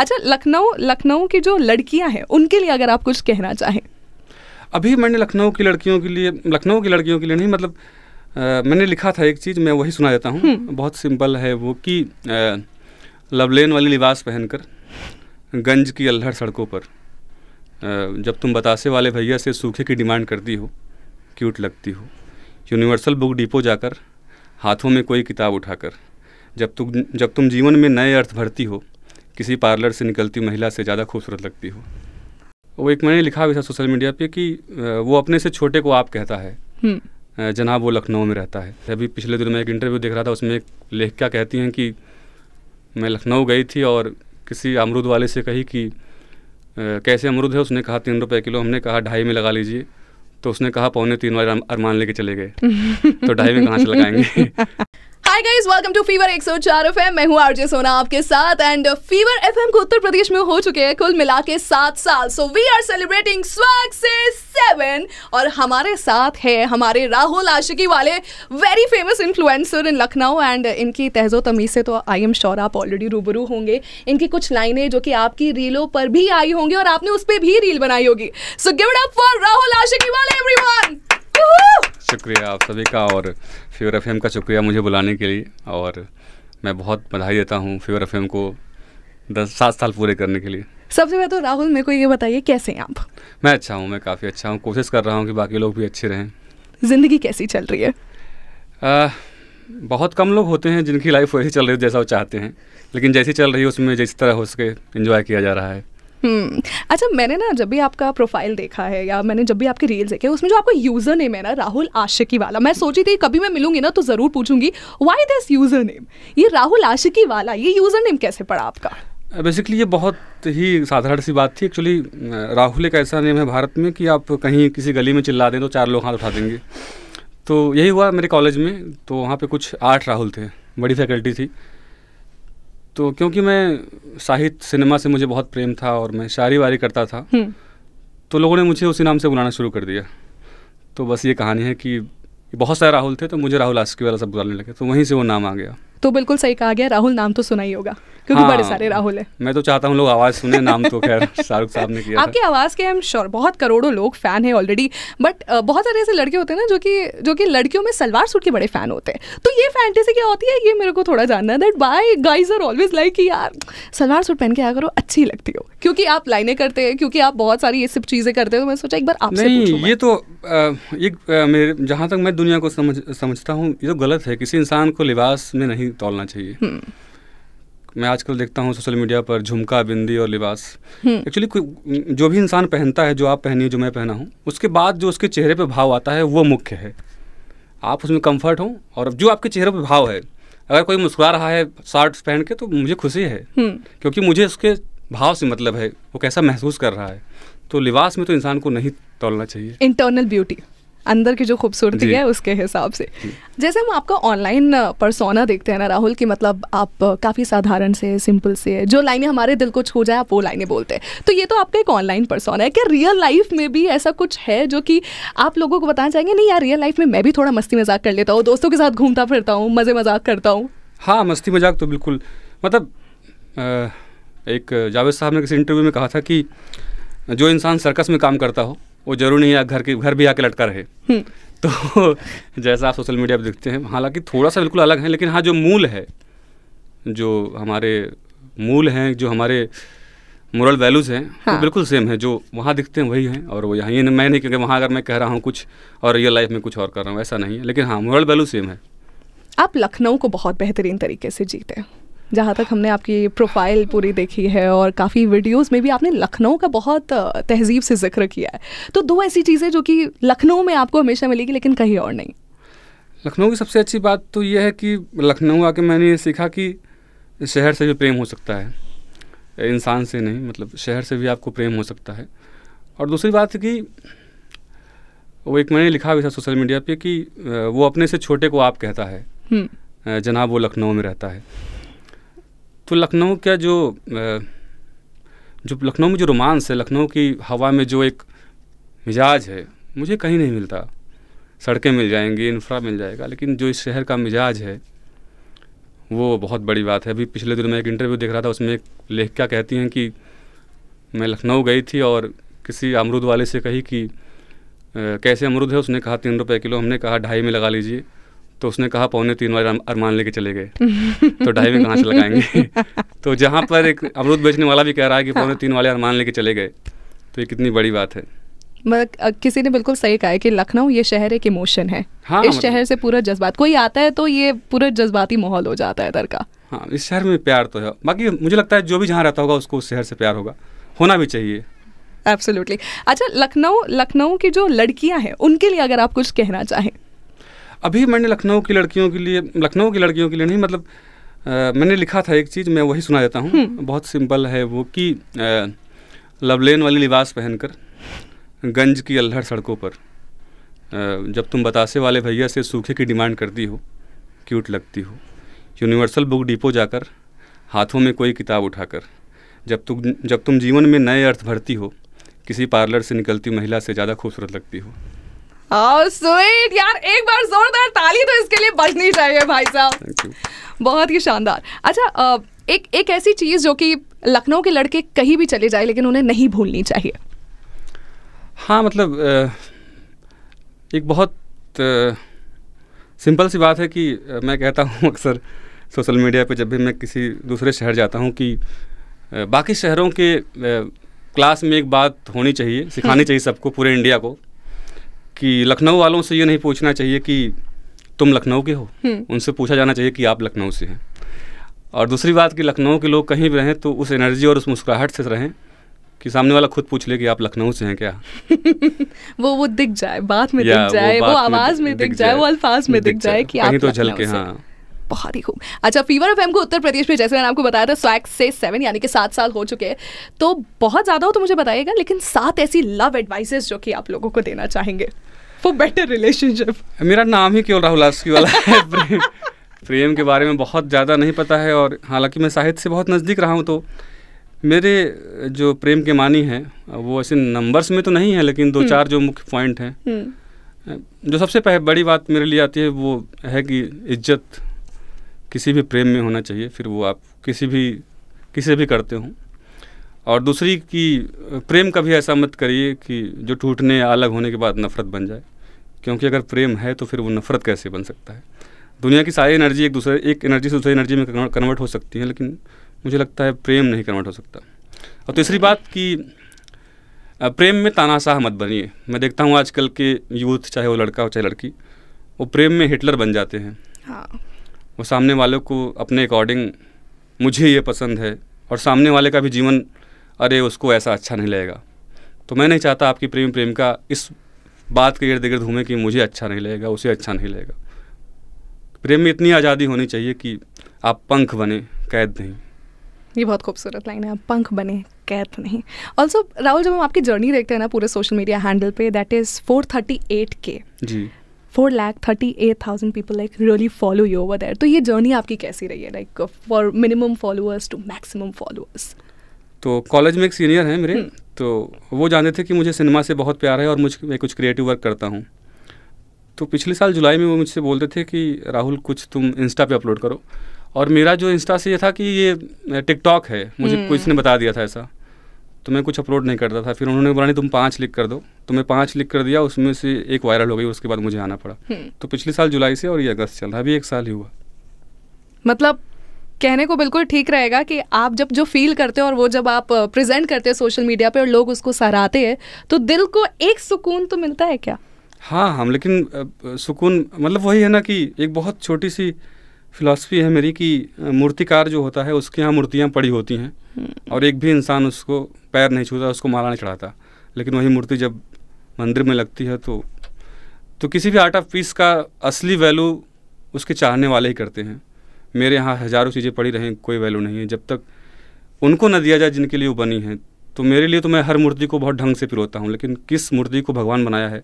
अच्छा, लखनऊ की जो लड़कियां हैं उनके लिए अगर आप कुछ कहना चाहें। अभी मैंने लखनऊ की लड़कियों के लिए नहीं, मतलब मैंने लिखा था एक चीज़, मैं वही सुना देता हूँ। बहुत सिंपल है वो कि लवलेन वाली लिबास पहनकर गंज की अल्हड़ सड़कों पर जब तुम बतासे वाले भैया से सूखे की डिमांड करती हो, क्यूट लगती हो। यूनिवर्सल बुक डिपो जाकर हाथों में कोई किताब उठाकर जब तुम जीवन में नए अर्थ भरती हो, किसी पार्लर से निकलती महिला से ज़्यादा खूबसूरत लगती हो। वो एक मैंने लिखा भी था सोशल मीडिया पे कि वो अपने से छोटे को आप कहता है, जनाब वो लखनऊ में रहता है। अभी पिछले दिनों में एक इंटरव्यू देख रहा था, उसमें एक लेखिका कहती हैं कि मैं लखनऊ गई थी और किसी अमरूद वाले से कही कि कैसे अमरूद है। उसने कहा 3 रुपये किलो। हमने कहा 2.5 में लगा लीजिए, तो उसने कहा 3.25 वाले अरमान लेके चले गए। तो 2.5 में कहाँ से लगाएंगे। Hi guys, welcome to Fever 104 FM। मैं हूँ आरजे सोना आपके साथ एंड फीवर FM को उत्तर प्रदेश में हो चुके हैं कुल मिला के 7 साल। So we are celebrating swag से 7 और हमारे साथ है हमारे राहुल आशिकी वाले very famous influencer in Lucknow and इनकी तहज़ो तमीज़ से तो आई एम श्योर आप ऑलरेडी रूबरू होंगे। इनकी कुछ लाइनें जो कि आपकी रीलों पर भी आई होंगी और आपने उस पर भी रील बनाई होगी। So give it up for Rahul Aashiqui वाले एवरीवन। शुक्रिया आप सभी का और फीवर FM का शुक्रिया मुझे बुलाने के लिए, और मैं बहुत बधाई देता हूँ फीवर FM को 7 साल पूरे करने के लिए। सबसे पहले तो राहुल मेरे को ये बताइए कैसे हैं आप? मैं अच्छा हूँ, मैं काफ़ी अच्छा हूँ। कोशिश कर रहा हूँ कि बाकी लोग भी अच्छे रहें। ज़िंदगी कैसी चल रही है? बहुत कम लोग होते हैं जिनकी लाइफ वैसी चल रही है जैसा वो चाहते हैं, लेकिन जैसी चल रही है उसमें जिस तरह हो सके एंजॉय किया जा रहा है। अच्छा, मैंने ना जब भी आपका प्रोफाइल देखा है या मैंने जब भी आपके रील्स देखे, उसमें जो आपका यूज़र नेम है ना राहुल आशिकी वाला, मैं सोची थी कभी मैं मिलूंगी ना तो ज़रूर पूछूंगी व्हाई दिस यूज़र नेम, ये राहुल आशिकी वाला ये यूज़र नेम कैसे पड़ा आपका? बेसिकली ये बहुत ही साधारण सी बात थी। एक्चुअली राहुल एक ऐसा नेम है भारत में कि आप कहीं किसी गली में चिल्ला दें तो 4 लोग हाथ उठा देंगे। तो यही हुआ मेरे कॉलेज में, तो वहाँ पर कुछ 8 राहुल थे, बड़ी फैकल्टी थी। तो क्योंकि मैं साहित्य सिनेमा से मुझे बहुत प्रेम था और मैं शायरी वारी करता था, तो लोगों ने मुझे उसी नाम से बुलाना शुरू कर दिया। तो बस ये कहानी है कि बहुत सारे राहुल थे तो मुझे राहुल आशिकी वाला सब बुलाने लगे, तो वहीं से वो नाम आ गया। तो बिल्कुल सही कहा गया, राहुल नाम तो सुना ही होगा क्योंकि बड़े सारे राहुल है। मैं तो चाहता हूँ लोग आवाज़ सुने, नाम तो खैर शाहरुख साहब ने किया। आपकी आवाज़ के आई एम श्योर बहुत करोड़ों लोग फ़ैन है ऑलरेडी, बट बहुत सारे ऐसे लड़के होते हैं ना जो कि लड़कियों में सलवार सूट के बड़े फ़ैन होते हैं। तो ये फैंटेसी क्या होती है, ये मेरे को थोड़ा जानना है that why guys are always like कि यार सलवार सूट पहन के आया करो, अच्छी लगती हो, क्योंकि आप लाइनें करते हैं, क्योंकि आप बहुत सारी ये सब चीज़ें करते हो। तो मैं सोचा एक बार आपसे पूछूं। ये तो मेरे जहाँ तक मैं दुनिया को समझता हूँ ये तो गलत है। किसी इंसान को लिबास में नहीं तौलना चाहिए। मैं आजकल देखता हूँ सोशल मीडिया पर झुमका, बिंदी और लिबास। एक्चुअली जो भी इंसान पहनता है, जो आप पहनिए, जो मैं पहना हूँ, उसके बाद जो उसके चेहरे पे भाव आता है वो मुख्य है। आप उसमें कंफर्ट हो और जो आपके चेहरे पे भाव है, अगर कोई मुस्कुरा रहा है शॉर्ट्स पहन के तो मुझे खुशी है, क्योंकि मुझे उसके भाव से मतलब है, वो कैसा महसूस कर रहा है। तो लिबास में तो इंसान को नहीं तौलना चाहिए। इंटरनल ब्यूटी, अंदर की जो खूबसूरती है उसके हिसाब से। जैसे हम आपका ऑनलाइन पर्सोना देखते हैं ना राहुल, की मतलब आप काफ़ी साधारण से, सिंपल से, जो लाइनें हमारे दिल को छू जाए आप वो लाइनें बोलते हैं। तो ये तो आपका एक ऑनलाइन पर्सोना है। क्या रियल लाइफ में भी ऐसा कुछ है जो कि आप लोगों को बताना चाहेंगे, नहीं यार रियल लाइफ में मैं भी थोड़ा मस्ती मजाक कर लेता हूँ, दोस्तों के साथ घूमता फिरता हूँ, मज़े मजाक करता हूँ? हाँ, मस्ती मजाक तो बिल्कुल। मतलब एक जावेद साहब ने किसी इंटरव्यू में कहा था कि जो इंसान सर्कस में काम करता हो वो जरूर नहीं है घर भी आके लटका रहे। तो जैसा आप सोशल मीडिया पर दिखते हैं, हालांकि थोड़ा सा बिल्कुल अलग है, लेकिन हाँ जो मूल है, जो हमारे मूल हैं, जो हमारे मोरल वैल्यूज़ हैं, हाँ, वो बिल्कुल सेम है। जो वहाँ दिखते हैं वही हैं और वो यहाँ, ये मैं नहीं क्योंकि वहाँ अगर मैं कह रहा हूँ कुछ और रियल लाइफ में कुछ और कर रहा हूँ, ऐसा नहीं है। लेकिन हाँ, मोरल वैल्यू सेम है। आप लखनऊ को बहुत बेहतरीन तरीके से जीते हैं, जहाँ तक हमने आपकी प्रोफाइल पूरी देखी है और काफ़ी वीडियोस में भी आपने लखनऊ का बहुत तहजीब से जिक्र किया है। तो 2 ऐसी चीज़ें जो कि लखनऊ में आपको हमेशा मिलेगी लेकिन कहीं और नहीं। लखनऊ की सबसे अच्छी बात तो यह है कि लखनऊ आके मैंने ये सीखा कि शहर से भी प्रेम हो सकता है, इंसान से नहीं, मतलब शहर से भी आपको प्रेम हो सकता है। और दूसरी बात कि वो एक मैंने लिखा भी था सोशल मीडिया पे कि वो अपने से छोटे को आप कहता है, जनाब वो लखनऊ में रहता है। तो लखनऊ का जो लखनऊ में जो रोमांस है, लखनऊ की हवा में जो एक मिजाज है, मुझे कहीं नहीं मिलता। सड़कें मिल जाएंगी, इंफ्रा मिल जाएगा, लेकिन जो इस शहर का मिजाज है वो बहुत बड़ी बात है। अभी पिछले दिनों में एक इंटरव्यू देख रहा था, उसमें एक लेखिका कहती हैं कि मैं लखनऊ गई थी और किसी अमरूद वाले से कही कि कैसे अमरूद है। उसने कहा 3 रुपये किलो। हमने कहा 2.5 में लगा लीजिए, तो उसने कहा 2.25 वाले अरमान लेके चले गए। तो 2.5 में कहाँ से लगाएंगे। तो जहाँ पर एक अमरूद बेचने वाला भी कह रहा है कि 2.25 वाले अरमान लेके चले गए, तो ये कितनी बड़ी बात है। किसी ने बिल्कुल सही कहा है कि लखनऊ ये शहर एक इमोशन है। हाँ, इस शहर से पूरा जज्बात, कोई आता है तो ये पूरा जज्बाती माहौल हो जाता है इधर का। हाँ, इस शहर में प्यार तो है। बाकी मुझे लगता है जो भी जहाँ रहता होगा उसको उस शहर से प्यार होगा, होना भी चाहिए। एब्सोल्युटली। अच्छा, लखनऊ की जो लड़कियां हैं उनके लिए अगर आप कुछ कहना चाहें। अभी मैंने लखनऊ की लड़कियों के लिए नहीं, मतलब मैंने लिखा था एक चीज़, मैं वही सुना देता हूँ। बहुत सिंपल है वो कि लवलेन वाली लिबास पहनकर गंज की अल्हड़ सड़कों पर जब तुम बतासे वाले भैया से सूखे की डिमांड करती हो, क्यूट लगती हो। यूनिवर्सल बुक डिपो जाकर हाथों में कोई किताब उठाकर जब तुम जीवन में नए अर्थ भरती हो, किसी पार्लर से निकलती महिला से ज़्यादा खूबसूरत लगती हो। स्वीट यार, एक बार जोरदार ताली तो इसके लिए बजनी चाहिए भाई साहब। बहुत ही शानदार। अच्छा, एक ऐसी चीज़ जो कि लखनऊ के लड़के कहीं भी चले जाए लेकिन उन्हें नहीं भूलनी चाहिए। हाँ, मतलब एक बहुत सिंपल सी बात है कि मैं कहता हूँ अक्सर सोशल मीडिया पे, जब भी मैं किसी दूसरे शहर जाता हूँ, कि बाकी शहरों के क्लास में एक बात होनी चाहिए, सिखानी चाहिए सबको, पूरे इंडिया को, कि लखनऊ वालों से ये नहीं पूछना चाहिए कि तुम लखनऊ के हो, उनसे पूछा जाना चाहिए कि आप लखनऊ से हैं। और दूसरी बात कि लखनऊ के लोग कहीं भी रहें तो उस एनर्जी और उस मुस्कुराहट से रहें कि सामने वाला खुद पूछ ले कि आप लखनऊ से हैं क्या। वो दिख जाए, बात में दिख जाए, वो आवाज़ में दिख जाए, वो अल्फाज में दिख जाए कि आप लखनऊ से। हाँ, बहुत ही खूब। अच्छा, फीवर एफएम को उत्तर प्रदेश में, जैसे मैंने आपको बताया था, स्वैग से 7 यानी कि 7 साल हो चुके हैं, तो बहुत ज़्यादा हो तो मुझे बताइएगा, लेकिन 7 ऐसी लव एडवाइसेस जो कि आप लोगों को देना चाहेंगे फॉर बेटर रिलेशनशिप। मेरा नाम ही केवल राहुल आस्की वाला है। प्रेम के बारे में बहुत ज़्यादा नहीं पता है, और हालांकि मैं साहित्य से बहुत नज़दीक रहा हूँ, तो मेरे जो प्रेम के मानी हैं वो ऐसे नंबर्स में तो नहीं है, लेकिन 2-4 जो मुख्य पॉइंट हैं, जो सबसे बड़ी बात मेरे लिए आती है वो है कि इज्जत किसी भी प्रेम में होना चाहिए, फिर वो आप किसी भी करते हो। और दूसरी कि प्रेम कभी ऐसा मत करिए कि जो टूटने या अलग होने के बाद नफ़रत बन जाए, क्योंकि अगर प्रेम है तो फिर वो नफ़रत कैसे बन सकता है। दुनिया की सारी एनर्जी एक एनर्जी से दूसरी एनर्जी में कन्वर्ट हो सकती है, लेकिन मुझे लगता है प्रेम नहीं कन्वर्ट हो सकता। और तीसरी बात कि प्रेम में तानाशाह मत बनिए। मैं देखता हूँ आजकल के यूथ, चाहे वो लड़का हो चाहे लड़की, वो प्रेम में हिटलर बन जाते हैं। हाँ। वो सामने वाले को अपने अकॉर्डिंग, मुझे ये पसंद है, और सामने वाले का भी जीवन, अरे उसको ऐसा अच्छा नहीं लगेगा। तो मैं नहीं चाहता आपकी प्रेम का इस बात के इर्द गिर्द घूमे कि मुझे अच्छा नहीं लगेगा, उसे अच्छा नहीं लगेगा। प्रेम में इतनी आज़ादी होनी चाहिए कि आप पंख बने, कैद नहीं। ये बहुत खूबसूरत लाइन है, आप पंख बने, कैद नहीं। ऑल्सो राहुल, जब हम आपकी जर्नी देखते हैं ना पूरे सोशल मीडिया हैंडल पे, दैट इज़ 438K जी, 4,38,000 people like really follow you over there. तो ये जर्नी आपकी कैसी रही है, like for minimum followers to maximum followers? तो कॉलेज में एक सीनियर हैं मेरे, तो वो जानते थे कि मुझे सिनेमा से बहुत प्यार है और मैं कुछ क्रिएटिव वर्क करता हूँ। तो पिछले साल जुलाई में वो मुझसे बोलते थे कि राहुल कुछ तुम इंस्टा पे अपलोड करो। और मेरा जो इंस्टा से ये था कि ये टिकटॉक है, मुझे किसी ने बता दिया था ऐसा, तो मैं कुछ अपलोड नहीं करता था। फिर उन्होंने बोला नहीं तुम 5 लिख कर दो, तो मैं 5 लिख कर दिया, उसमें से एक वायरल हो गई, उसके बाद मुझे आना पड़ा। तो पिछले साल जुलाई से, और ये अगस्त चल रहा है, अभी 1 साल ही हुआ। मतलब कहने को बिल्कुल ठीक रहेगा कि आप जब जो फील करते हो और वो जब आप प्रेजेंट करते हो सोशल मीडिया पे और लोग उसको सराहते हैं, तो दिल को एक सुकून तो मिलता है क्या? हाँ, हम लेकिन सुकून मतलब वही है ना कि एक बहुत छोटी सी फिलॉसफी है मेरी कि मूर्तिकार जो होता है उसके यहाँ मूर्तियाँ पड़ी होती हैं और एक भी इंसान उसको पैर नहीं छूता, उसको माला नहीं चढ़ाता, लेकिन वही मूर्ति जब मंदिर में लगती है तो किसी भी आर्ट ऑफ पीस का असली वैल्यू उसके चाहने वाले ही करते हैं। मेरे यहाँ हज़ारों चीज़ें पड़ी रहें, कोई वैल्यू नहीं है जब तक उनको न दिया जाए जिनके लिए वो बनी है। तो मेरे लिए तो मैं हर मूर्ति को बहुत ढंग से पिरोता हूँ, लेकिन किस मूर्ति को भगवान बनाया है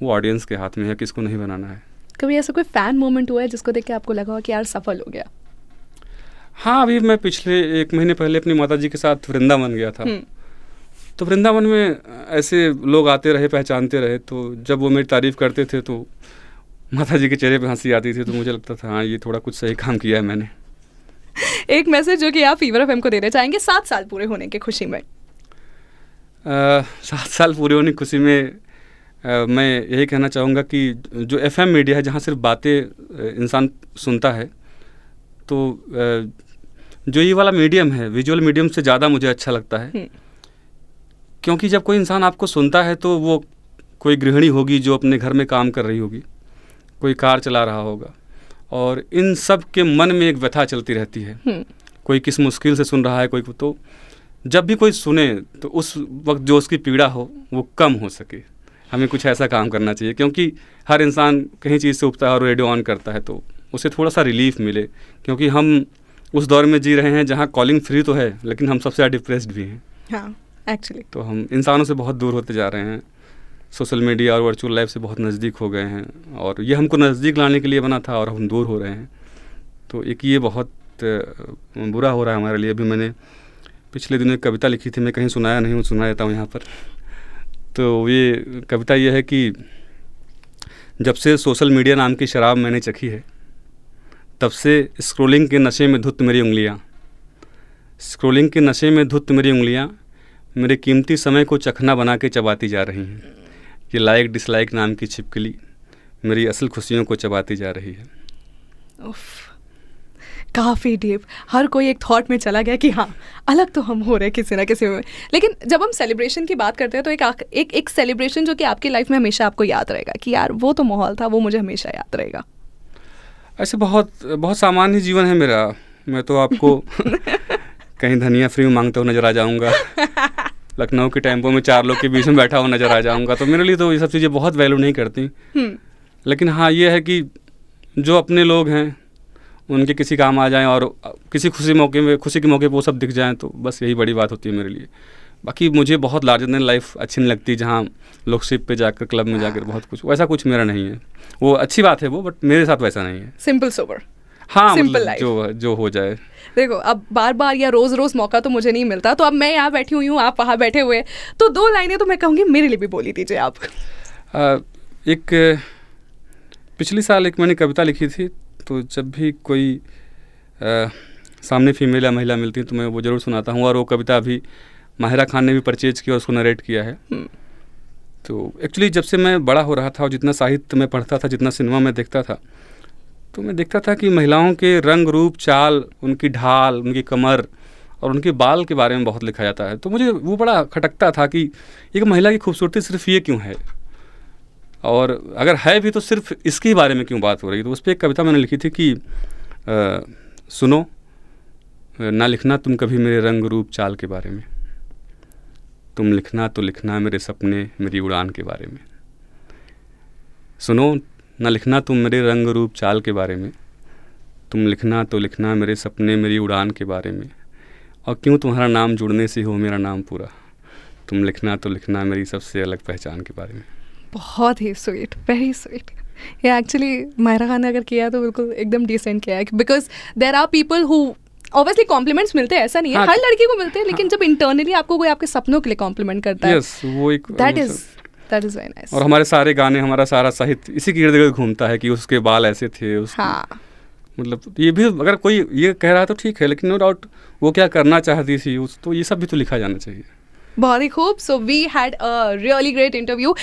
वो ऑडियंस के हाथ में है, किसको नहीं बनाना है। कभी ऐसा कोई फ़ैन मोमेंट हुआ है जिसको देख के आपको लगा हो कि यार सफल हो गया? हाँ, अभी मैं पिछले 1 महीने पहले अपनी माता जी के साथ वृंदावन गया था। तो वृंदावन में ऐसे लोग आते रहे, पहचानते रहे, तो जब वो मेरी तारीफ़ करते थे तो माता जी के चेहरे पे हंसी आती थी, तो मुझे लगता था हाँ ये थोड़ा कुछ सही काम किया है मैंने। एक मैसेज जो कि आप फीवर एफएम को देना चाहेंगे 7 साल पूरे होने की खुशी में। 7 साल पूरे होने की खुशी में मैं यही कहना चाहूँगा कि जो एफएम मीडिया है, जहाँ सिर्फ बातें इंसान सुनता है, तो जो ये वाला मीडियम है, विजुअल मीडियम से ज़्यादा मुझे अच्छा लगता है। क्योंकि जब कोई इंसान आपको सुनता है तो वो कोई गृहिणी होगी जो अपने घर में काम कर रही होगी, कोई कार चला रहा होगा, और इन सब के मन में एक व्यथा चलती रहती है। कोई किस मुश्किल से सुन रहा है, कोई तो जब भी कोई सुने तो उस वक्त जो उसकी पीड़ा हो वो कम हो सके। हमें कुछ ऐसा काम करना चाहिए, क्योंकि हर इंसान कहीं चीज़ से उबता है और रेडियो ऑन करता है तो उसे थोड़ा सा रिलीफ मिले। क्योंकि हम उस दौर में जी रहे हैं जहाँ कॉलिंग फ्री तो है, लेकिन हम सबसे ज़्यादा डिप्रेस्ड भी हैं। हाँ, एक्चुअली तो हम इंसानों से बहुत दूर होते जा रहे हैं, सोशल मीडिया और वर्चुअल लाइफ से बहुत नज़दीक हो गए हैं, और ये हमको नज़दीक लाने के लिए बना था और हम दूर हो रहे हैं। तो एक ये बहुत बुरा हो रहा है हमारे लिए। अभी मैंने पिछले दिनों एक कविता लिखी थी, मैं कहीं सुनाया नहीं हूँ, सुना देता हूँ यहाँ पर। तो ये कविता ये है कि जब से सोशल मीडिया नाम की शराब मैंने चखी है, तब से स्क्रोलिंग के नशे में धुत मेरी उंगलियाँ, स्क्रोलिंग के नशे में धुत मेरी उंगलियाँ मेरे कीमती समय को चखना बना के चबाती जा रही हैं। ये लाइक डिसलाइक नाम की छिपकली मेरी असल खुशियों को चबाती जा रही है। काफ़ी डीप, हर कोई एक थॉट में चला गया कि हाँ, अलग तो हम हो रहे हैं किसी ना किसी में। लेकिन जब हम सेलिब्रेशन की बात करते हैं तो एक सेलिब्रेशन जो कि आपकी लाइफ में हमेशा आपको याद रहेगा कि यार वो तो माहौल था, वो मुझे हमेशा याद रहेगा। ऐसे बहुत बहुत सामान्य जीवन है मेरा। मैं तो आपको कहीं धनिया फ्री मांगते हुए नज़र आ जाऊँगा, लखनऊ के टेम्पो में 4 लोग के बीच में बैठा हुआ नज़र आ जाऊँगा। तो मेरे लिए तो ये सब चीज़ें बहुत वैल्यू नहीं करती। लेकिन हाँ, ये है कि जो अपने लोग हैं उनके किसी काम आ जाएं और किसी खुशी के मौके पे वो सब दिख जाएं, तो बस यही बड़ी बात होती है मेरे लिए। बाकी मुझे बहुत लार्जर देन लाइफ अच्छी नहीं लगती, जहाँ लोग शिप पे जाकर, क्लब में जाकर बहुत कुछ, वैसा कुछ मेरा नहीं है। वो अच्छी बात है वो, बट मेरे साथ वैसा नहीं है। सिंपल सोबर, हाँ, मतलब जो हो जाए। देखो, अब बार बार या रोज़ रोज़ मौका तो मुझे नहीं मिलता, तो अब मैं यहाँ बैठी हुई हूँ, आप वहाँ बैठे हुए, तो 2 लाइनें तो मैं कहूँगी मेरे लिए भी बोली दीजिए आप। एक पिछले साल एक मैंने कविता लिखी थी, तो जब भी कोई सामने फीमेल या महिला मिलती है तो मैं वो ज़रूर सुनाता हूँ। और वो कविता अभी माहिरा खान ने भी परचेज किया और उसको नरेट किया है। तो एक्चुअली जब से मैं बड़ा हो रहा था और जितना साहित्य में पढ़ता था, जितना सिनेमा में देखता था, तो मैं देखता था कि महिलाओं के रंग रूप चाल, उनकी ढाल, उनकी कमर और उनके बाल के बारे में बहुत लिखा जाता है। तो मुझे वो बड़ा खटकता था कि एक महिला की खूबसूरती सिर्फ ये क्यों है, और अगर है भी तो सिर्फ इसके बारे में क्यों बात हो रही है। तो उस पर एक कविता मैंने लिखी थी कि सुनो ना लिखना तुम कभी मेरे रंग रूप चाल के बारे में, तुम लिखना तो लिखना मेरे सपने मेरी उड़ान के बारे में। सुनो ना लिखना तुम मेरे रंग रूप चाल के बारे में, तुम लिखना तो लिखना मेरे सपने मेरी उड़ान के बारे में, और क्यों तुम्हारा नाम जुड़ने से हो मेरा नाम पूरा, तुम लिखना तो लिखना मेरी सबसे अलग पहचान के बारे में। बहुत ही स्वीट, वेरी स्वीट। ये एक्चुअली माहिरा खान ने अगर किया तो बिल्कुल एकदम डिसेंट किया है, because there are people who obviously compliments मिलते हैं, ऐसा नहीं है, हाँ, हर लड़की को मिलते हैं, लेकिन जब इंटरनली आपको कोई आपके सपनों के लिए कॉम्प्लीमेंट करता है, वो एक दैट इज वेरी नाइस। और हमारे सारे गाने, हमारा सारा साहित्य इसी के इर्द गिर्द घूमता है कि उसके बाल ऐसे थे, हाँ, मतलब ये भी अगर कोई ये कह रहा है तो ठीक है, लेकिन नो डाउट वो क्या करना चाहती थी, तो ये सब भी तो लिखा जाना चाहिए। बहुत ही खूब। So we had a really great interview.